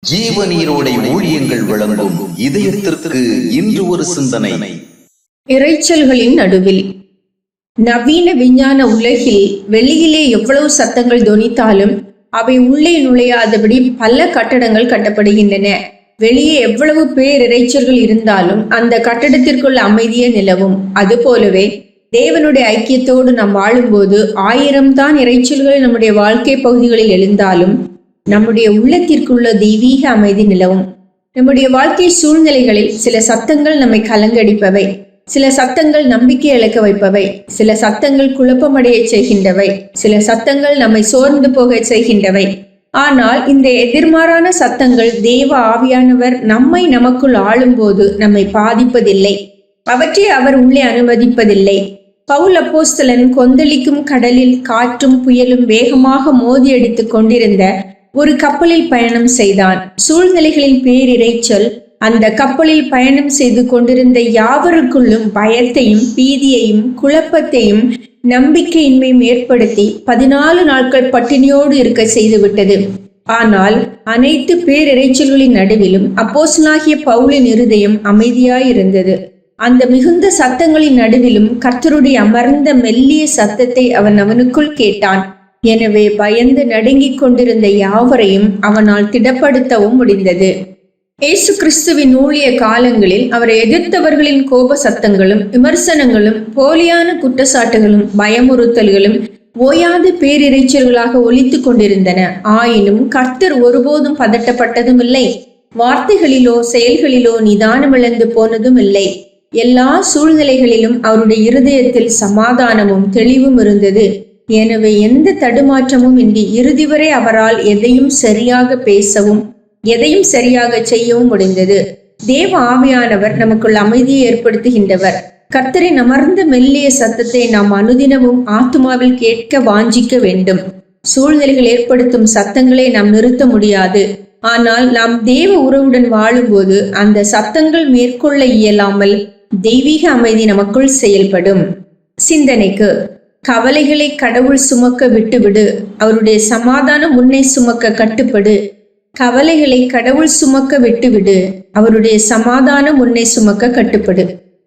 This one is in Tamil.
ஜீவநீரோடை ஊழியங்கள் வழங்கும் இதயத்திற்கு இன்று ஒரு சிந்தனை. இரைச்சல்களின் நடுவில். நவீன விஞ்ஞான உலகில் வெளியிலே எவ்வளவு சத்தங்கள் தொனித்தாலும் அவை உள்ளே நுழையாதபடி பல கட்டடங்கள் கட்டப்படுகின்றன. வெளியே எவ்வளவு பேரிரைச்சல்கள் இருந்தாலும் அந்த கட்டடத்திற்குள் அமைதியே நிலவும். அதுபோலவே தேவனுடைய ஐக்கியத்தோடு நாம் வாழும்போது 1000 தான் இரைச்சல்கள் நம்முடைய வாழ்க்கை பகுதிகளில் எழுந்தாலும் நம்முடைய உள்ளத்திற்குள்ள தெய்வீக அமைதி நிலவும். நம்முடைய வாழ்க்கை சூழ்நிலைகளில் சில சத்தங்கள் நம்மை கலங்கடிப்பவை, சில சத்தங்கள் நம்பிக்கை இழக்க வைப்பவை, சில சத்தங்கள் குழப்பமடைய செய்கின்றவை, சில சத்தங்கள் நம்மை சோர்ந்து போக செய்கின்றவை. ஆனால் இந்த எதிர்மாறான சத்தங்கள் தேவ ஆவியானவர் நம்மை நமக்குள் ஆளும்போது நம்மை பாதிப்பதில்லை. அவற்றை அவர் உள்ளே அனுமதிப்பதில்லை. பவுல் அப்போஸ்தலன் கொந்தளிக்கும் கடலில் காற்றும் புயலும் வேகமாக மோதி அடித்துக் கொண்டிருந்த ஒரு கப்பலில் பயணம் செய்தான். சூழ்நிலைகளின் பேரிரைச்சல் அந்த கப்பலில் பயணம் செய்து கொண்டிருந்த யாவருக்குள்ளும் பயத்தையும் பீதியையும் குழப்பத்தையும் நம்பிக்கையின்மையும் ஏற்படுத்தி 14 நாட்கள் பட்டினியோடு இருக்க செய்துவிட்டது. ஆனால் அனைத்து பேரிரைச்சல்களின் நடுவிலும் அப்போஸ்தலனாகிய பவுலின் இருதயம் அமைதியாயிருந்தது. அந்த மிகுந்த சத்தங்களின் நடுவிலும் கர்த்தருடைய அமர்ந்த மெல்லிய சத்தத்தை அவன் அவனுக்குள் கேட்டான். எனவே பயந்து நடுங்கிக் கொண்டிருந்த யாவரையும் அவனால் திடப்படுத்தவும் முடிந்தது. இயேசு கிறிஸ்துவின் ஊழிய காலங்களில் அவரை எதிர்த்தவர்களின் கோப சத்தங்களும் விமர்சனங்களும் போலியான குற்றச்சாட்டுகளும் பயமுறுத்தல்களும் ஓயாத பேரிரைச்சல்களாக ஒலித்து கொண்டிருந்தன. ஆயினும் கர்த்தர் ஒருபோதும் பதட்டப்பட்டதும் இல்லை. வார்த்தைகளிலோ செயல்களிலோ நிதானமிழந்து போனதும் இல்லை. எல்லா சூழ்நிலைகளிலும் அவருடைய இருதயத்தில் சமாதானமும் தெளிவும் இருந்தது. எனவே எந்த தடுமாற்றமும் இன்றி இறுதி வரை அவரால் எதையும் சரியாக பேசவும் எதையும் சரியாக செய்யவும் முடிந்தது. தேவ ஆவியானவர் நமக்குள் அமைதியை ஏற்படுத்துகின்றவர். கர்த்தரின் அமர்ந்த மெல்லிய சத்தத்தை நாம் அனுதினமும் ஆத்துமாவில் கேட்க வாஞ்சிக்க வேண்டும். சூழ்நிலைகள் ஏற்படுத்தும் சத்தங்களை நாம் நிறுத்த முடியாது. ஆனால் நாம் தேவ உறவுடன் வாழும்போது அந்த சத்தங்கள் மேற்கொள்ள இயலாமல் தெய்வீக அமைதி நமக்குள் செயல்படும். சிந்தனைக்கு: கவலைகளை கடவுள் சுமக்க விட்டுவிடு, அவருடைய சமாதானம் உன்னை சுமக்க கட்டுப்படு. கவலைகளை கடவுள் சுமக்க விட்டுவிடு, அவருடைய சமாதானம் உன்னை சுமக்க கட்டுப்படு.